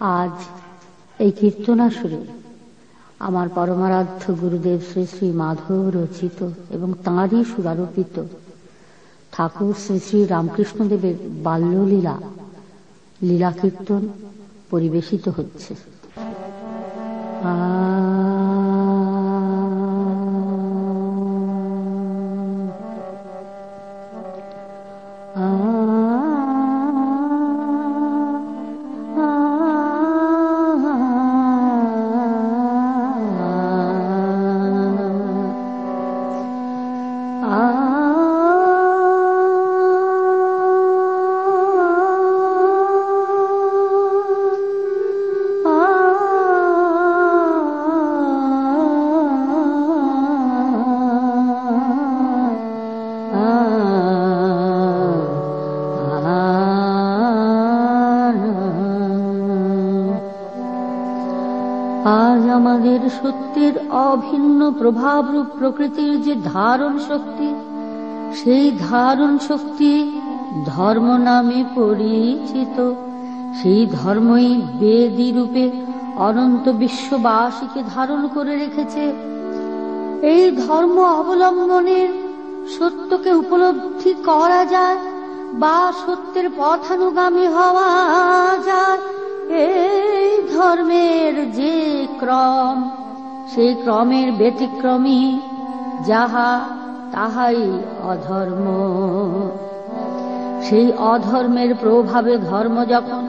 আজ এই কীর্তনাসুরে আমার পরমারাধ্য গুরুদেব শ্রী শ্রী মাধব রচিত এবং তাঁরই সুরারোপিত ঠাকুর শ্রী শ্রী রামকৃষ্ণদেবের বাল্যলীলা লীলা কীর্তন পরিবেশিত হচ্ছে। আজ আমাদের সত্যের অভিন্ন প্রভাবরূপ প্রকৃতির যে ধারণ শক্তি, সেই ধারণ শক্তি ধর্ম নামে পরিচিত। সেই ধর্মই বেদী রূপে অনন্ত বিশ্ববাসীকে ধারণ করে রেখেছে। এই ধর্ম অবলম্বনের সত্যকে উপলব্ধি করা যায় বা সত্যের পথানুগামী হওয়া যায়। এই ধর্মের যে ক্রম, সেই ক্রমের ব্যতিক্রমী যাহা তাহাই অধর্ম। সেই অধর্মের প্রভাবে ধর্ম যখন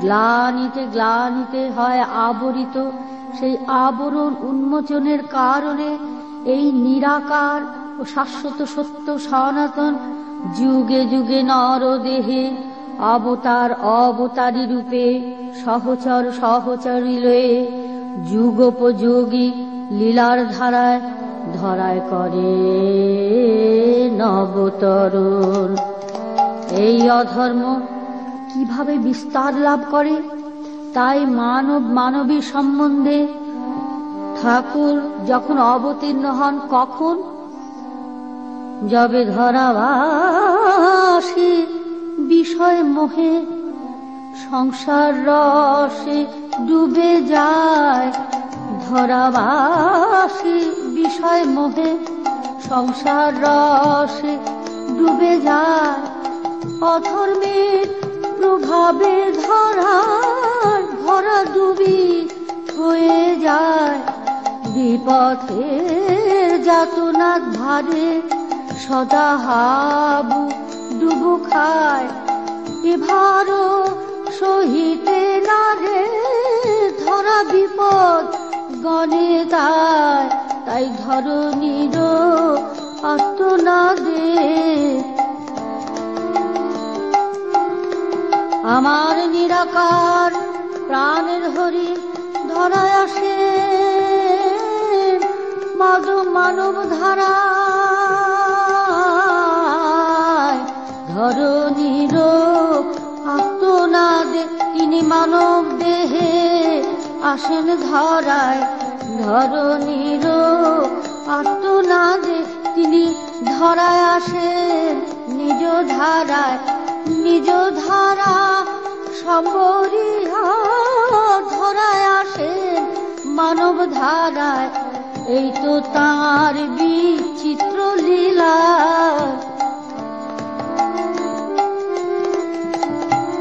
গ্লানিতে গ্লানিতে হয় আবরিত, সেই আবরণ উন্মোচনের কারণে এই নিরাকার ও শাশ্বত সত্য সনাতন যুগে যুগে নরদেহে অবতার অবতারী রূপে সহচর সহচরী লয়ে যুগোপযোগী লীলার ধারায় ধরায় করে নবতরণ। এই অধর্ম কিভাবে বিস্তার লাভ করে, তাই মানব মানবী সম্বন্ধে ঠাকুর যখন অবতীর্ণ হন, কখন? যবে ধরাবাসী বিষয় মোহে সংসার রসে ডুবে যায়। ধরাবাসী বিষয় মোহে সংসার রসে ডুবে যায়। অধর্মের প্রভাবে ধরা ডুবি হয়ে যায়। বিপথের যাতনার ভারে সদা হাবু ডুবু খায়। এভারও সহিতে না রে ধরা বিপদ গণে তাই। তাই ধরণীর আর্তনাদে আমার নিরাকার প্রাণের হরি ধরায় আসে মানব ধারা। ধরণীর আর্তনাদে তিনি মানব দেহে আসেন ধরায়। ধরণীর আর্তনাদে তিনি ধরায় আসেন নিজ ধারায়। নিজ ধারা সম্বরিয়া ধরায় আসেন মানব ধারায়। এই তো তাঁর বিচিত্র লীলা।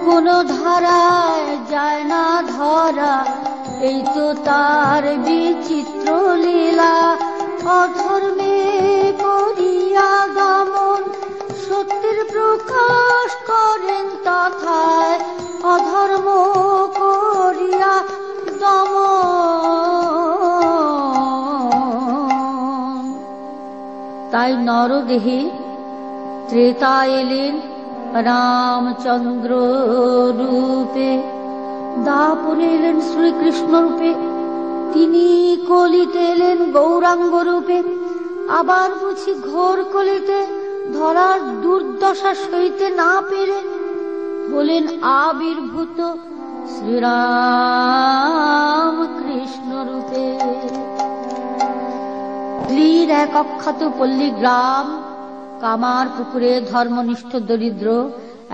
কোন ধারায় যায় না ধরা, এই তো তার বিচিত্র লীলা। অধর্মে করিয়া দমন সত্যের প্রকাশ করেন তথায়। অধর্ম করিয়া দমন। তাই নরদেহে ত্রেতা এলেন রামচন্দ্র রূপে, দাপরে এলেন শ্রীকৃষ্ণ রূপে, তিনি কলিতে এলেন গৌরাঙ্গ রূপে। আবার বুঝি ঘোর কলিতে ধরার দুর্দশা সইতে না পেরে হলেন আবির্ভূত শ্রীরাম কৃষ্ণ রূপে। লীর এক অখ্যাত পল্লী গ্রাম কামার পুকুরে ধর্মনিষ্ঠ দরিদ্র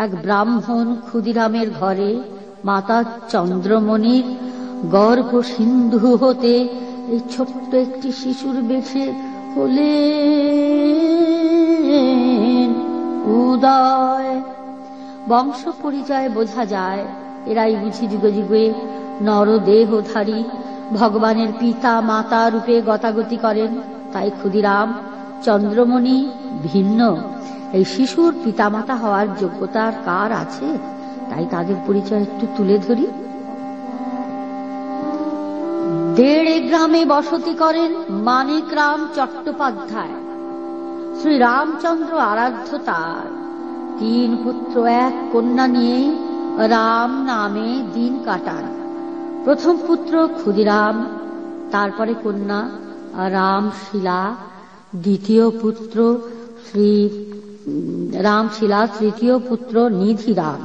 এক ব্রাহ্মণ ক্ষুদিরামের ঘরে মাতা চন্দ্রমণির গর্ভ সিন্ধু হতে এই ছোট্ট একটি শিশুর বেশে হলেন উদয়। বংশ পরিচয় বোঝা যায়, এরাই বুঝি যুগে যুগে নরদেহধারী ভগবানের পিতা মাতা রূপে গতাগতি করেন। তাই ক্ষুদিরাম চন্দ্রমণি ভিন্ন। এই শিশুর পিতামাতা হওয়ার যোগ্যতার কার আছে? তাই তাদের পরিচয় একটু তুলে ধরি। দেড়ে গ্রামে বসতি করেন মানিকরাম চট্টোপাধ্যায়। শ্রী রামচন্দ্র আরাধ্য তার। 3 পুত্র 1 কন্যা নিয়ে রাম নামে দিন কাটান। প্রথম পুত্র ক্ষুদিরাম, তারপরে কন্যা রামশিলা, দ্বিতীয় পুত্র শ্রী রামশিলা, তৃতীয় পুত্র নিধিরাম,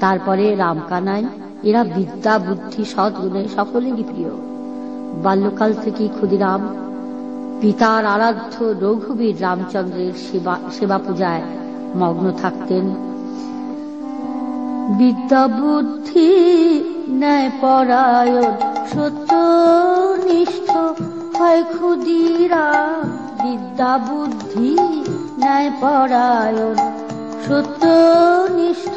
তারপরে রামকানাই। এরা বিদ্যা বুদ্ধি সদ্গুণে সকলেরই প্রিয়। বাল্যকাল থেকেই ক্ষুদিরাম পিতার আরাধ্য রঘুবীর রামচন্দ্রের সেবা পূজায় মগ্ন থাকতেন। বিদ্যা বুদ্ধি ন্যায় পরায়ণ সত্যনিষ্ঠ হয় ক্ষুদিরাম। বিদ্যা বুদ্ধি ন্যায় পরায়ণ সত্যনিষ্ঠ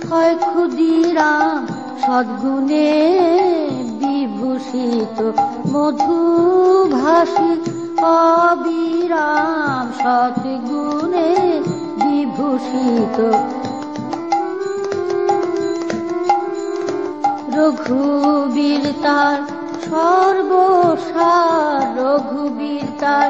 হয় ক্ষুদিরাম। সদ্গুণে বিভূষিত মধুভাষী অবিরাম। সদ্গুণে বিভূষিত রঘুবীর তার সর্বসার। রঘুবীর তার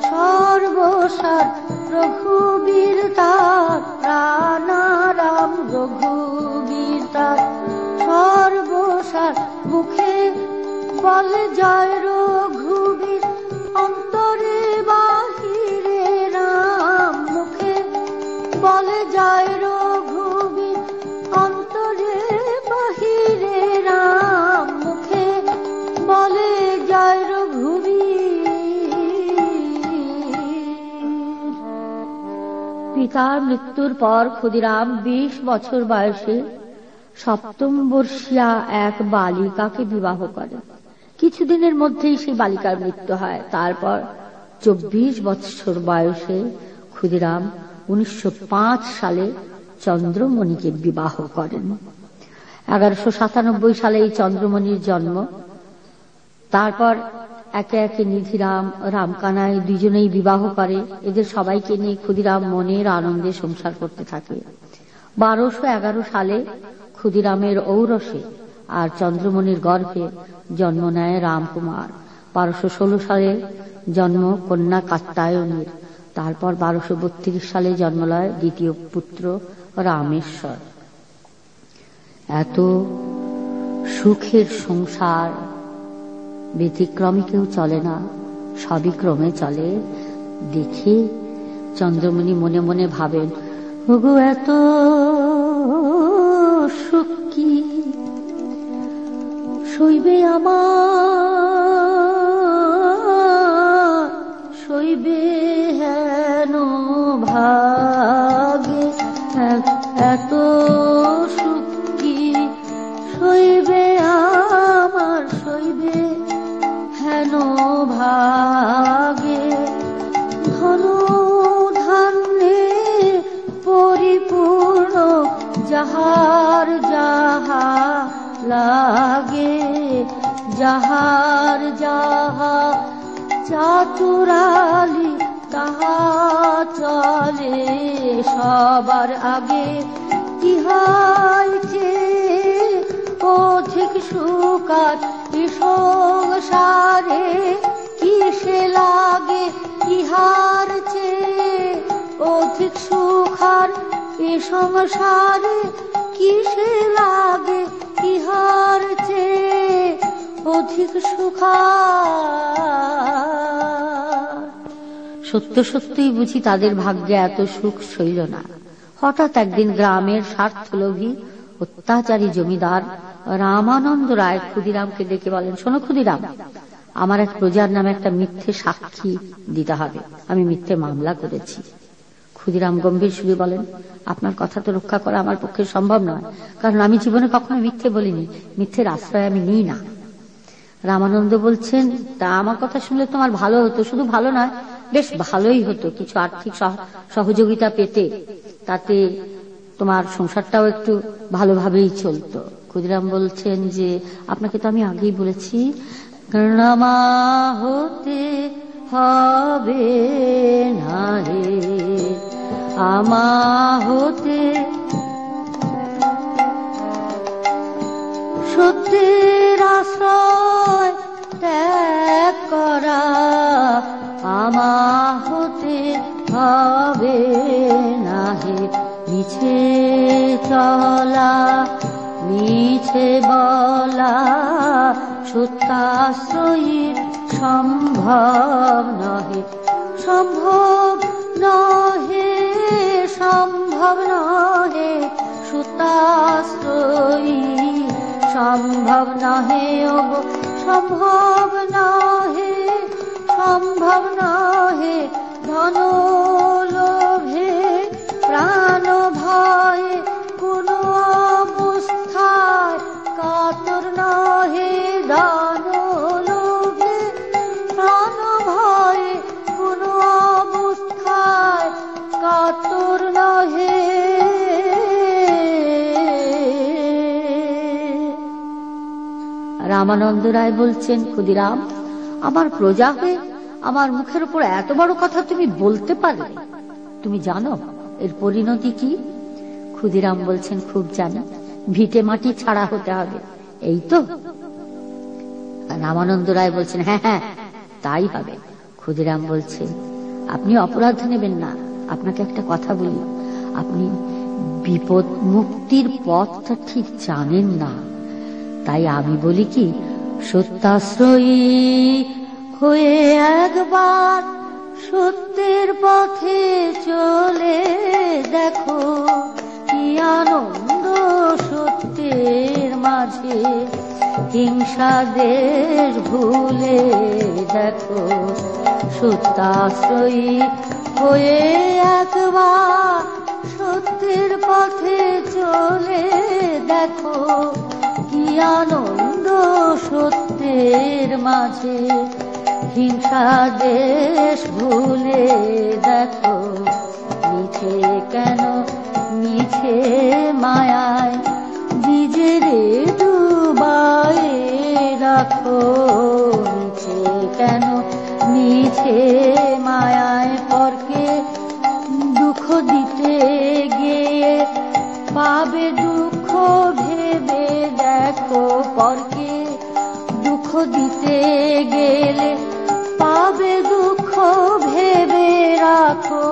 সর্বসার। রঘুবীর তার প্রাণারাম। রঘুবীর তার সর্বসার। মুখে বলে জয় রঘুবীর, অন্তরে বাহিরে রাম। মুখে বলে জয় রঘুবীর, অন্তরে বাহিরে রাম। মুখে বলে জয় রঘুবীর। পিতার মৃত্যুর পর ক্ষুদিরাম 20 বছর বয়সে সপ্তম বর্ষীয়া এক বালিকাকে বিবাহ করেন। কিছুদিনের মধ্যেই সেই বালিকার মৃত্যু হয়। তারপর 24 বছর বয়সে ক্ষুদিরাম 1905 সালে চন্দ্রমণিকে বিবাহ করেন। 1197 সালে এই চন্দ্রমণির জন্ম। তারপর একে একে নিধিরাম, রামকানাই দুজনেই বিবাহ করে। এদের সবাইকে নিয়ে ক্ষুদিরাম মনের আনন্দে সংসার করতে থাকে। 1211 সালে ক্ষুদিরামের ঔরসে আর চন্দ্রমণির গর্ভে জন্ম নেয় রামকুমার। 1216 সালে জন্ম কন্যা কাত্যায়নীর। তারপর 1232 সালে জন্ম লয় দ্বিতীয় পুত্র রামেশ্বর। এত সুখের সংসার ব্যতিক্রমে কেউ চলে না, সবই ক্রমে চলে। দেখে চন্দ্রমণি মনে মনে ভাবেন, ওগো এত সুখ কি সইবে আমার, সইবে হেন ভাগে। এত সুখ কি সইবে আমার, সইবে হেন ভাগে। ধন ধান্যে পরিপূর্ণ যাহার যাহা লাগে। যাহার যাহা চাতুরালি তাহা চলে সবার আগে। ইহাই চেয়ে অধিক সুখার সংসারে কিসে লাগে। ইহার চেয়ে অধিক সুখার এ সংসারে কিসে লাগে। ইহার চেয়ে অধিক সুখার। সত্য সত্যই বুঝি তাদের ভাগ্যে এত সুখ সইল না। হঠাৎ একদিন গ্রামের স্বার্থলোভী অত্যাচারী জমিদার রামানন্দ রায় ক্ষুদিরামকে ডেকে বলেন, শোনো ক্ষুদিরাম, আমার এক প্রজার নামে একটা মিথ্যে সাক্ষী দিতে হবে। আমি মিথ্যে মামলা করেছি। ক্ষুদিরাম গম্ভীর সুরে বলেন, আপনার কথা তো রক্ষা করা আমার পক্ষে সম্ভব নয়, কারণ আমি জীবনে কখনো মিথ্যে বলিনি, মিথ্যের আশ্রয় আমি নিই না। রামানন্দ বলছেন, তা আমার কথা শুনলে তোমার ভালো হতো, শুধু ভালো নয়, বেশ ভালোই হতো, কিছু আর্থিক সহযোগিতা পেতে, তাতে তোমার সংসারটাও একটু ভালোভাবেই চলতো। ক্ষুদিরাম বলছেন যে আপনাকে তো আমি আগেই বলেছি, কর্ণমা হতে হবে না রে, আমা হতে সত্যের আশ্রয় ত্যাগ করা, আমা হতে হবে না হে, মিছে চলা মিছে বলা সত্যাশ্রয়ীর সম্ভব নহে, সম্ভব নহে, সম্ভব নহে, সত্যাশ্রয়ী সম্ভব নহে, ওগো সম্ভব নহে, সম্ভব নহে, ধন লোভে প্রাণ ভয়ে কোন অবস্থায় কাতর নহে, ধন লোভে প্রাণ ভয়ে কোন অবস্থায় কাতর নহে। রামানন্দ রায় বলছেন, ক্ষুদিরাম, আমার প্রজা হয়ে আমার মুখের উপর এত বড় কথা তুমি বলতে পারলে? তুমি জানো এর পরিণতি কি? ক্ষুদিরাম বলছেন, খুব জানি, ভিটে মাটি ছাড়া হতে হবে, এই তো? রামানন্দ রায় বলছেন, হ্যাঁ হ্যাঁ তাই হবে। ক্ষুদিরাম বলছেন, আপনি অপরাধ নেবেন না, আপনাকে একটা কথা বলি, আপনি বিপদ মুক্তির পথটা ঠিক জানেন না, তাই আমি বলি কি, সত্যাশ্রয়ী হয়ে একবার সত্যের পথে চলে দেখো, কি আনন্দ সত্যের মাঝে, হিংসা দেশ ভুলে দেখো, সত্যাশ্রয়ী হয়ে একবার সত্যের পথে চলে দেখো, কি আনন্দ সত্যের মাঝে, হিংসা দেশ ভুলে দেখো, মিছে কেন মিছে মায়ায় নিজেরে ডুবায়ে রাখো, মিছে কেন মিছে মায়ায় পরকে দুঃখ দিতে গিয়ে পাবে দুঃখ ভেবে দেখো, পরকে দুঃখ দিতে গেলে পাবে দুঃখ ভেবে রাখো,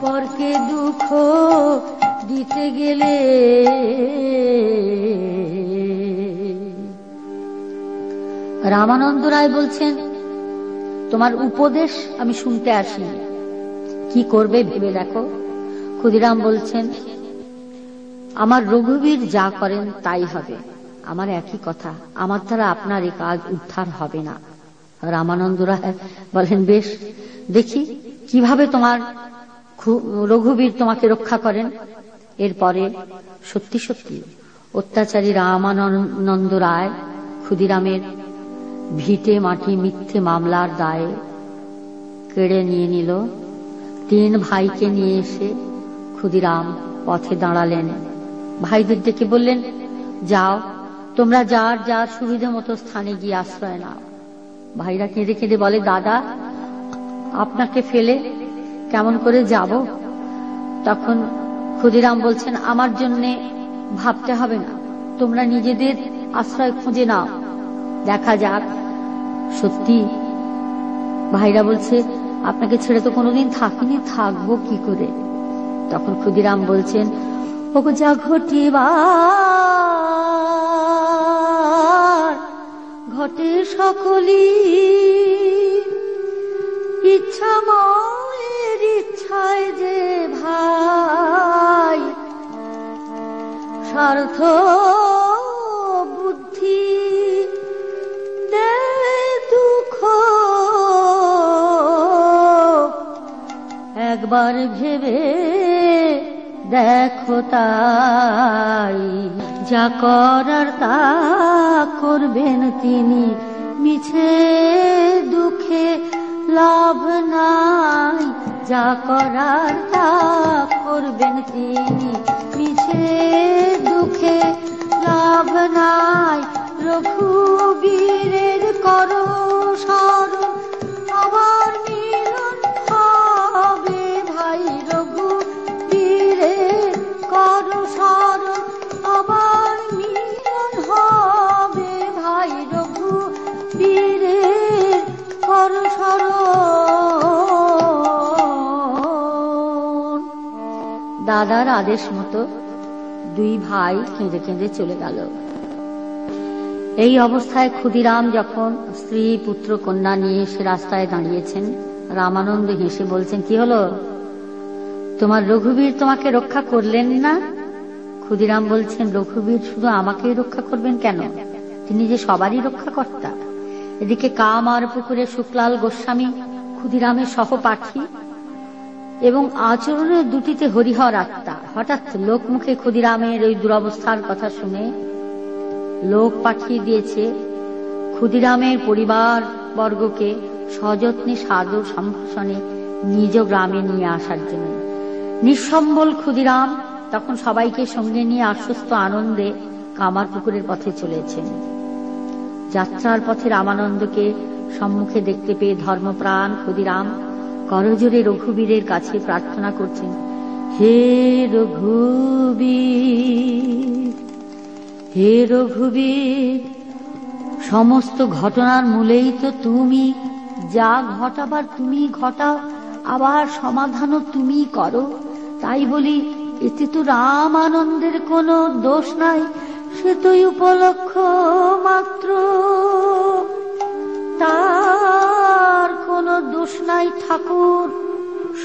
পরকে দুঃখ দিতে গেলে। রামানন্দ রায় বলছেন, তোমার উপদেশ আমি শুনতে আসিনি, কি করবে ভেবে দেখো। ক্ষুদিরাম বলছেন, আমার রঘুবীর যা করেন তাই হবে, আমার একই কথা, আমার দ্বারা আপনার এই কাজ উদ্ধার হবে না। রামানন্দ রায় বলেন, বেশ দেখি কিভাবে তোমার রঘুবীর তোমাকে রক্ষা করেন। এরপরে সত্যি সত্যি অত্যাচারী রামানন্দ রায় ক্ষুদিরামের ভিটে মাটি মিথ্যে মামলার দায়ে কেড়ে নিয়ে নিল। 3 ভাইকে নিয়ে এসে ক্ষুদিরাম পথে দাঁড়ালেন, ভাইদের ডেকে বললেন, যাও তোমরা যার যার সুবিধা মতো স্থানে গিয়ে আশ্রয় নাও। ভাইরা কেঁদে কেঁদে বলে, দাদা আপনাকে ফেলে কেমন করে যাব? তখন ক্ষুদিরাম বলছেন, আমার জন্যে ভাবতে হবে না, তোমরা নিজেদের আশ্রয় খুঁজে নাও, দেখা যাক। সত্যি ভাইরা বলছে, আপনাকে ছেড়ে তো কোনোদিন থাকিনি, থাকবো কি করে? তখন ক্ষুদিরাম বলছেন, ওগো যা ঘটিবার ঘটে সকলই, ইচ্ছা মায়ের ইচ্ছায় যে ভাই, স্বার্থ বুদ্ধি দেয় দুঃখ, একবার ভেবে দেখো তাই, যা করার তা করবেন তিনি, মিছে দুঃখে লাভ নাই। যা করার তা করবেন তিনি, মিছে দুঃখে লাভ নাই। রঘুবীরের করো স্মরণ, আবার মিলন হবে ভাই। রঘুবীরের করো স্মরণ, আবার মিলন হবে ভাই। রঘুবীরের করো স্মরণ। দাদার আদেশ মতো দুই ভাই কেঁদে কেঁদে চলে গেল। এই অবস্থায় ক্ষুদিরাম যখন স্ত্রী পুত্র কন্যা নিয়ে সে রাস্তায় দাঁড়িয়েছেন, রামানন্দ হেসে বলছেন, কি হলো, তোমার রঘুবীর তোমাকে রক্ষা করলেন না? ক্ষুদিরাম বলছেন, রঘুবীর শুধু আমাকেই রক্ষা করবেন কেন, তিনি যে সবারই রক্ষাকর্তা। এদিকে কামার পুকুরে শুক্লাল গোস্বামী ক্ষুদিরামের সহপাঠী এবং আচরণের দুটিতে হরিহর আত্মা। হঠাৎ লোকমুখে ক্ষুদিরামের ওই দুরবস্থার কথা শুনে লোক পাঠিয়ে দিয়েছে ক্ষুদিরামের পরিবার বর্গকে সযত্নে সাদর সম্ভাষণে নিজ গ্রামে নিয়ে আসার জন্য। নিঃসম্বল ক্ষুদিরাম তখন সবাইকে সঙ্গে নিয়ে আশ্বস্ত আনন্দে কামার পুকুরের পথে চলেছেন। যাত্রার পথে রামানন্দকে সম্মুখে দেখতে পেয়ে ধর্মপ্রাণ ক্ষুদিরাম করজোরে রঘুবীরের কাছে প্রার্থনা করছেন, হে রঘুবীর, হে রঘুবীর, সমস্ত ঘটনার মূলেই তো তুমি, যা ঘটাবার তুমি ঘটাও, আবার সমাধানও তুমি করো। তাই বলি এতে তো রাম আনন্দের কোনো দোষ নাই, সে তো উপলক্ষ মাত্র, তার কোনো দোষ নাই ঠাকুর।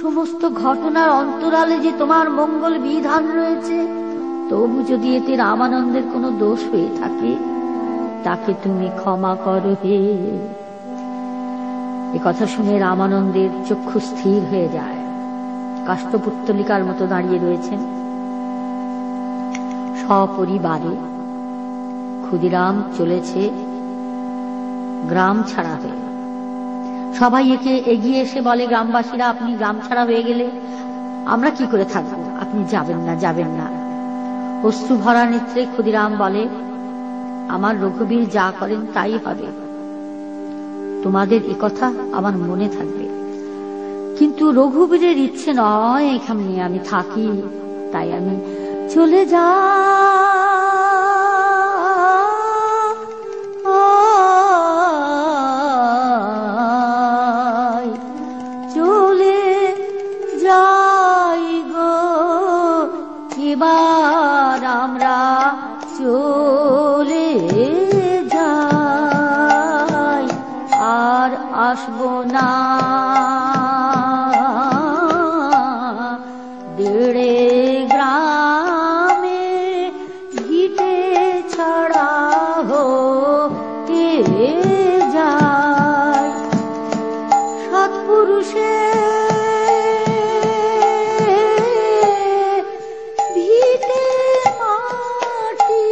সমস্ত ঘটনার অন্তরালে যে তোমার মঙ্গল বিধান রয়েছে, তবু যদি এতে রামানন্দের কোনো দোষ হয়ে থাকে তাকে তুমি ক্ষমা করো হে। এ কথা শুনে রামানন্দের চক্ষু স্থির হয়ে যায়, কাষ্ঠপুত্তলিকার মতো দাঁড়িয়ে রয়েছেন। সপরিবারে ক্ষুদিরাম চলেছে গ্রাম ছাড়া হয়ে। সবাই একে এগিয়ে এসে বলে, গ্রামবাসীরা, আপনি গ্রাম ছাড়া হয়ে গেলে আমরা কি করে থাকবো, আপনি যাবেন না, যাবেন না। অশ্রু ভরা নেত্রে ক্ষুদিরাম বলে, আমার রঘুবীর যা করেন তাই হবে, তোমাদের একথা আমার মনে থাকবে। কিন্তু রঘুবীরের ইচ্ছে নয় এখানে আমি থাকি, তাই আমি চলে যাই, চলে যাই গো, এবার আমরা চলে যাই, আর আসবো না দেড়ে গ্রামে ভিটে ছাড়া হতে যায়। সৎপুরুষে ভিটে মাটি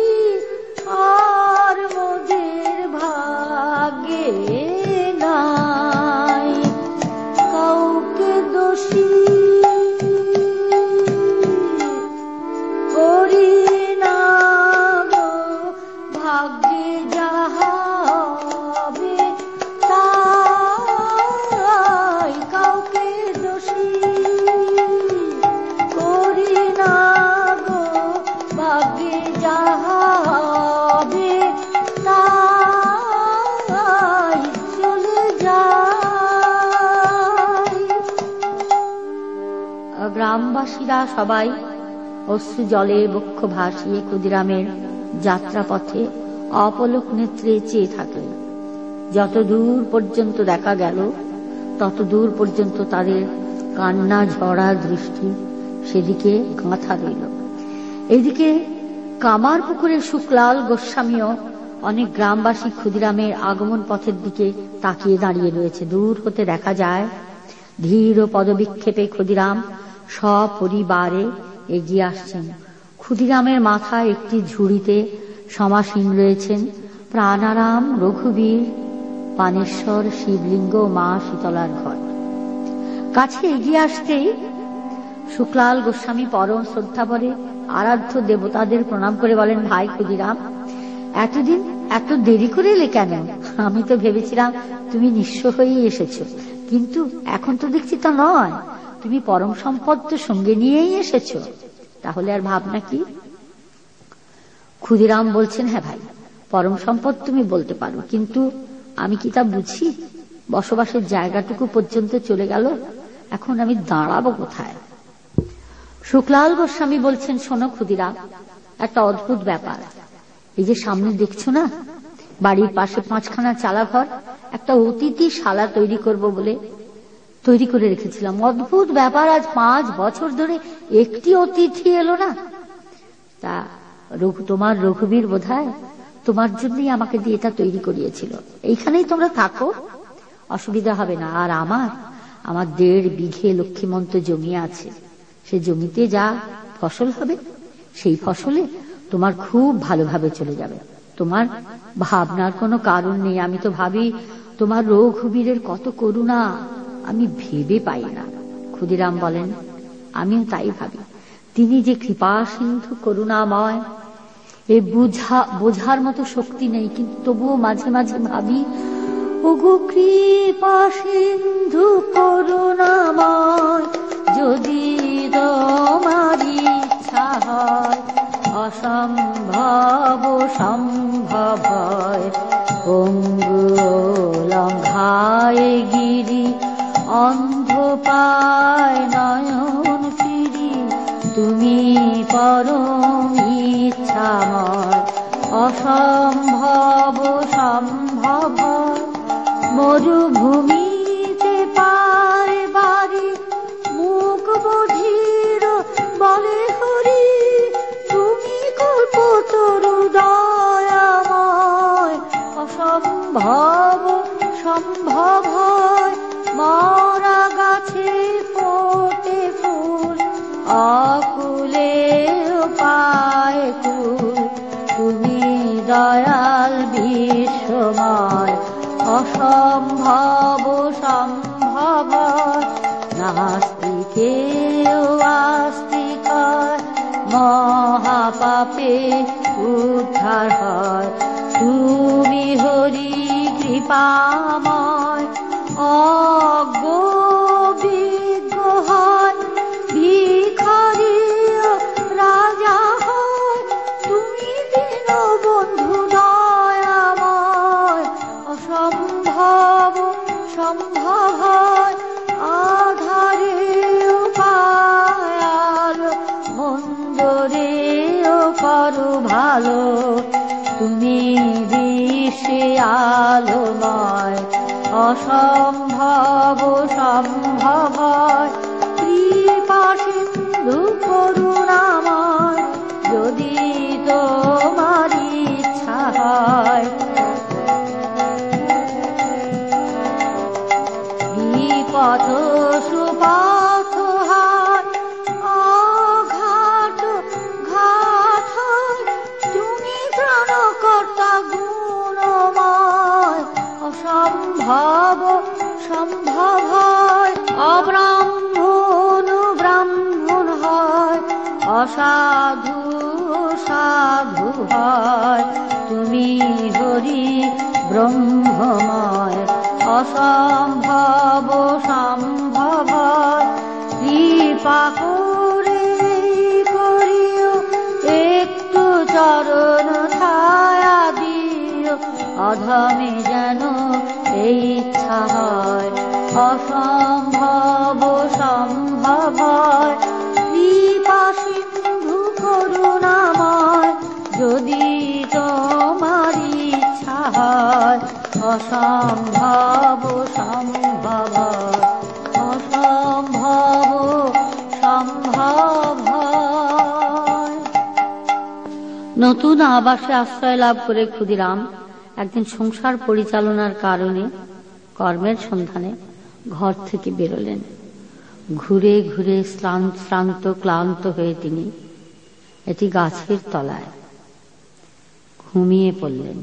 আর মোদের ভাগ্যে নাই, কাউকে দোষী করি না গো, ভাগ্যে যাহা হবে তাই, কাউকে দোষী করি না গো, ভাগ্যে যাহা হবে তাই, চলে যাই। গ্রামবাসীরা সবাই অশ্রু জলে বক্ষ ভাসিয়ে ক্ষুদিরামের যাত্রাপথে অপলক নেত্রে চেয়ে থাকে। যত দূর পর্যন্ত দেখা গেল তত দূর পর্যন্ত তাদের কান্না ঝরা দৃষ্টি সেদিকে গাঁথা রইল। এদিকে কামার পুকুরে শুক্লাল গোস্বামীও অনেক গ্রামবাসী ক্ষুদিরামের আগমন পথের দিকে তাকিয়ে দাঁড়িয়ে রয়েছে। দূর হতে দেখা যায় ধীর পদবিক্ষেপে ক্ষুদিরাম সপরিবারে এগিয়ে আসছেন। ক্ষুদিরামের মাথায় একটি ঝুড়িতে সমাসীন রয়েছেন প্রাণারাম, রঘুবীর, পানেশ্বর, শিবলিঙ্গ, মা শীতলার ঘর। কাছে এগিয়ে আসতেই শুক্লাল গোস্বামী পরম শ্রদ্ধাভরে আরাধ্য দেবতাদের প্রণাম করে বলেন, ভাই ক্ষুদিরাম, এতদিন এত দেরি করে এলে কেন? আমি তো ভেবেছিলাম তুমি নিঃস্ব হয়েই এসেছো, কিন্তু এখন তো দেখছি তা নয়, তুমি পরম সম্পদ তো সঙ্গে নিয়েই এসেছো, তাহলে আর ভাবনা কি? ক্ষুদিরাম বলছেন, হ্যাঁ ভাই, পরম সম্পদ তুমি বলতে পারো, কিন্তু আমি কি তা বুঝি? বসবাসের জায়গাটুকু পর্যন্ত চলে গেল, এখন আমি দাঁড়াবো কোথায়? শুক্লাল গোস্বামী বলছেন, শোনো ক্ষুদিরাম, একটা অদ্ভুত ব্যাপার। এই যে সামনে দেখছো না, বাড়ির পাশে 5খানা চালাঘর, একটা অতিথিশালা তৈরি করব বলে তৈরি করে রেখেছিলাম। অদ্ভুত ব্যাপার, আজ 5 বছর ধরে একটি অতিথি এলো না। তা তোমার রঘুবীর বোধহয় তোমার জন্যই আমাকে দিয়ে এটা তৈরি করিয়েছিল। এইখানেই তোমরা থাকো, অসুবিধা হবে না। আর আমার 1.5 বিঘে লক্ষ্মীমন্ত জমি আছে, সে জমিতে যা ফসল হবে সেই ফসলে তোমার খুব ভালোভাবে চলে যাবে। তোমার ভাবনার কোনো কারণ নেই। আমি তো ভাবি তোমার রঘুবীরের কত করুণা, আমি ভেবে পাই না। ক্ষুদিরাম বলেন, আমিও তাই ভাবি, তিনি যে কৃপা সিন্ধু, করুণাময়, এ বোঝার মতো শক্তি নেই, কিন্তু তবুও মাঝে মাঝে ভাবি, ওগো কৃপা সিন্ধু করুণাময়, যদি তোমার ইচ্ছা হয়, অসম্ভব সম্ভব হয়। পঙ্গু লঙ্ঘায় গিরি, অন্ধ পায় নয়ন ফিরি, তুমি পরম ইচ্ছাময়, অসম্ভব সম্ভব হয়। মরুভূমিতে পায় বাড়ি, মুখ বধির বলে হরি, তুমি কল্পতরু দয়াময়, অসম্ভব সম্ভব হয়। মরা গাছে ফোটে ফুল, অকুলে পায় কুল, তুমি দয়াল বিশ্বময়, অসম্ভব সম্ভব হয়। নাস্তিকেও আস্তিক হয়, মহাপাপে উদ্ধার হয়, তুমি হরি কৃপাময়। অজ্ঞ বিজ্ঞ হয়, ভিখারি রাজা হয়, তুমি দীনবন্ধু দয়াময়, অসম্ভব সম্ভব হয়। আধারেও পায় আলো, মন্দরেও করো ভালো, তুমি বিশ্বে আলোময়, অসম্ভব সম্ভব হয়। কৃপা সিন্ধু করুণাময়, যদি তোমার ইচ্ছা হয়। বিপথ সুপথ হয়, অঘাট ঘাট হয়, তুমি ত্রাণকর্তা গুণময়, অসম্ভব সম্ভব হয়। অব্রাহ্মণ ব্রাহ্মণ হয়, অসাধু সাধু হয়, তুমি হরি ব্রহ্মময়, অসম্ভব সম্ভব হয়। কৃপা করে করিও, একটু চরণ ছায়া দিও, অধমে যেন এই ইচ্ছা হয়, অসম্ভব সম্ভব হয়। কৃপা সিন্ধু করুণাময়, যদি তোমার ইচ্ছা হয়, অসম্ভব সম্ভব, অসম্ভব সম্ভব হয়। নতুন আবাসে আশ্রয় লাভ করে ক্ষুদিরাম একদিন সংসার পরিচালনার কারণে কর্মের সন্ধানে ঘর থেকে বেরোলেন। ঘুরে ঘুরে শ্রান্ত ক্লান্ত হয়ে তিনি একটি গাছের তলায় ঘুমিয়ে পড়লেন।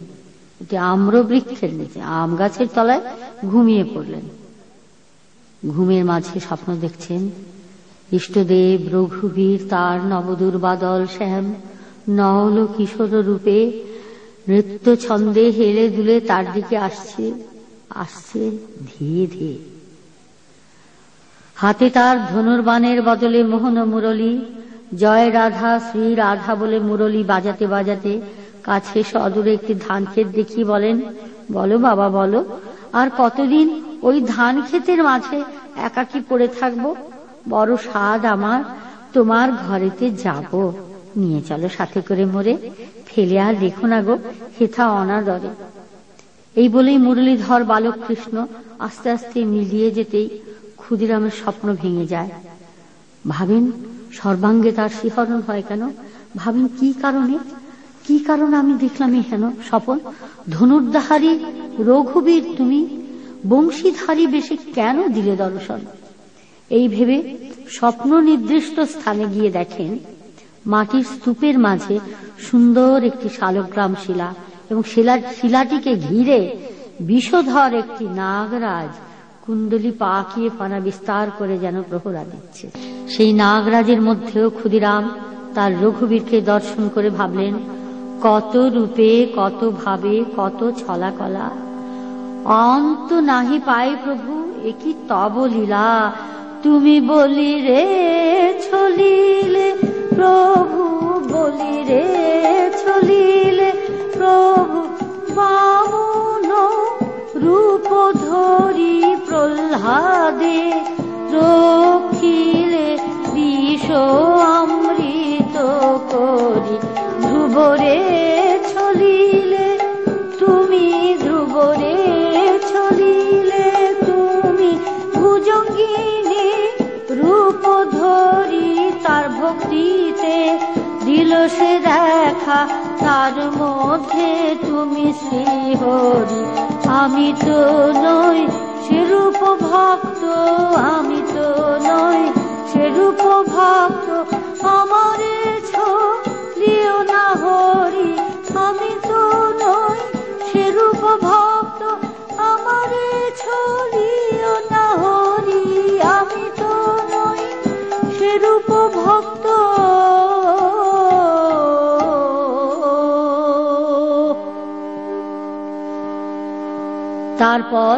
এটি আম্রবৃক্ষের নিচে আম গাছের তলায় ঘুমিয়ে পড়লেন। ঘুমের মাঝে স্বপ্ন দেখছেন ইষ্টদেব রঘুবীর তার নবদুর্বাদল শ্যাম নল কিশোর রূপে নৃত্য ছন্দে হেলে দুলে তার দিকে আসছে ধীরে ধীরে। হাতে তার ধনুর্বাণের বদলে মোহন মুরলী, জয় রাধা শ্রী রাধা বলে মুরলী বাজাতে বাজাতে কাছে সদূরে একটি ধান ক্ষেত দেখিয়ে বলেন, বলো বাবা বলো, আর কতদিন ওই ধান ক্ষেতের মাঝে একাকী পড়ে থাকবো? বড় স্বাদ আমার তোমার ঘরেতে যাব, নিয়ে চলো সাথে করে মোরে, ফেলে আর রেখো না গো হেথা অনাদরে। এই বলেই মুরলীধর বালক কৃষ্ণ আস্তে আস্তে মিলিয়ে যেতেই ক্ষুদিরামের স্বপ্ন ভেঙে যায়। ভাবেন সর্বাঙ্গে তার শিহরণ হয় কেন? ভাবেন কি কারণে আমি দেখলাম এই হেন স্বপন? ধনুর্ধারী রঘুবীর তুমি বংশীধারী বেশে কেন দিলে দর্শন? এই ভেবে স্বপ্ন নির্দিষ্ট স্থানে গিয়ে দেখেন মাটির স্তূপের মাঝে সুন্দর একটি শালগ্রাম শিলা, এবং শিলাটিকে ঘিরে বিষধর একটি নাগরাজ কুণ্ডলী পাকিয়ে ফানা বিস্তার করে যেন প্রহরা দিচ্ছে। সেই নাগরাজের মধ্যেও ক্ষুদিরাম তার রঘুবীরকে দর্শন করে ভাবলেন, কত রূপে কত ভাবে কত ছলা কলা, অন্ত নাহি পাই প্রভু একি তব লীলা। তুমি বলি রে ছলিলে প্রভু, বলি রে ছলিলে প্রভু, বামন রূপ ধরি প্রহ্লাদে রক্ষিলে বিষ অমৃত করি। ধ্রুবরে ছলিলে তুমি, ধ্রুবরে ছলিলে তুমি, ভুজঙ্গিনী রূপ ধরি তার ভক্তিতে দিল সে দেখা, তার মধ্যে তুমি শ্রীহরি। আমি তো নই সেরূপ ভক্ত, আমি তো নই সেরূপ ভক্ত, আমারে ছলিও না হরি। আমি তো নই সেরূপ ভক্ত, আমারে ছলিও না হরি। আমি তো নই সেরূপ ভক্ত। তারপর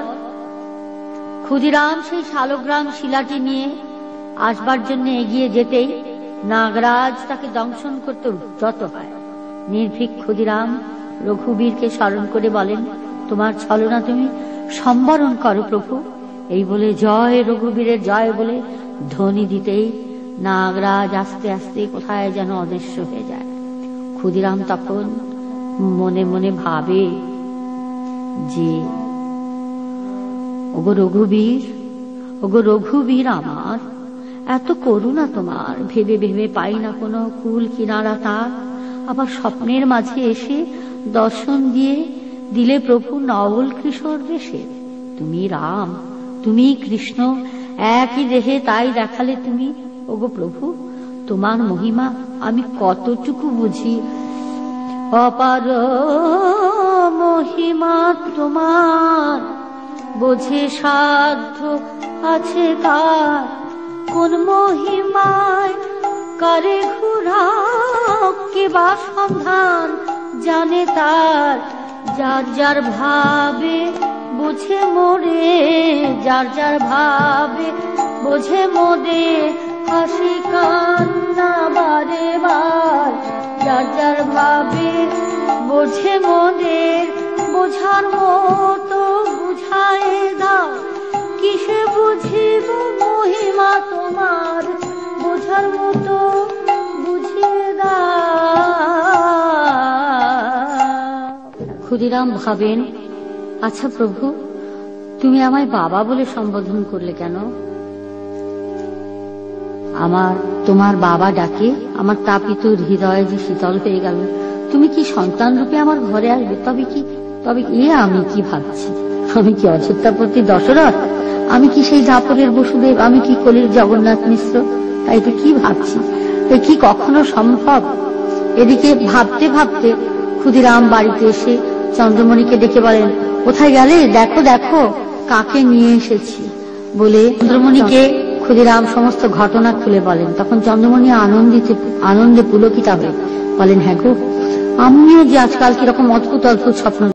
ক্ষুদিরাম সেই শালগ্রাম শিলাটি নিয়ে আসবার জন্য এগিয়ে যেতেই নাগরাজ তাকে দংশন করতে উদ্যত হয়। নির্ভীক ক্ষুদিরাম রঘুবীরকে স্মরণ করে বলেন, তোমার ছলনা তুমি সম্বরণ করো প্রভু। এই বলে জয় রঘুবীরের জয় বলে ধ্বনি দিতেই নাগরাজ আস্তে আস্তে কোথায় যেন অদৃশ্য হয়ে যায়। ক্ষুদিরাম তখন মনে মনে ভাবে যে ওগো রঘুবীর আমার এত করুণা তোমার, ভেবে ভেবে পাই না কোনো কুল কিনারা তার। আবার স্বপ্নের মাঝে এসে দর্শন দিলে প্রভু নবল কিশোর বেশে। তুমি রাম, তুমি কৃষ্ণ, একই দেহে তাই দেখালে তুমি। ওগো প্রভু তোমার মহিমা আমি কতটুকু বুঝি, অপার মহিমা তোমার বোঝে সাধ্য আছে কার। কোন মহিমায় কারে ঘুরাও কে বা সন্ধান জানে তার। যার যার ভাবে বুঝে মোরে, যার যার ভাবে বোঝে মোদে, হাসি কান্না বারে বার। যার যার ভাবে বোঝে মোদের, বোঝার মতো বুঝায় দাও। কিসে বুঝিব মহিমা তোমার, বোঝার মতো বুঝিয়ে দাও। ক্ষুদিরাম ভাবেন, আচ্ছা প্রভু তুমি আমায় বাবা বলে সম্বোধন করলে কেন? তোমার বাবা ডাকে আমার তাপিত হৃদয় যে শীতল হয়ে গেল। তুমি কি সন্তান রূপে আমার ঘরে আসবে? তবে আমি কি ভাবছি? আমি কি অযোধ্যাপতি দশরথ? আমি কি সেই ধাপরের বসুদেব, আমি কি কলির জগন্নাথ মিশ্র? তাই তো কি ভাবছি, কি কখনো সম্ভব? এদিকে ভাবতে ভাবতে ক্ষুদিরাম বাড়িতে এসে চন্দ্রমণিকে ডেকে বলেন, কোথায় গেলে, দেখো দেখো কাকে নিয়ে এসেছি বলে চন্দ্রমণিকে ক্ষুদিরাম সমস্ত ঘটনা খুলে বলেন। তখন চন্দ্রমণি আনন্দে পুলকিতা হয়ে বলেন, হ্যাঁ গো, আমিও যে আজকাল কিরকম অদ্ভুত অদ্ভুত স্বপ্ন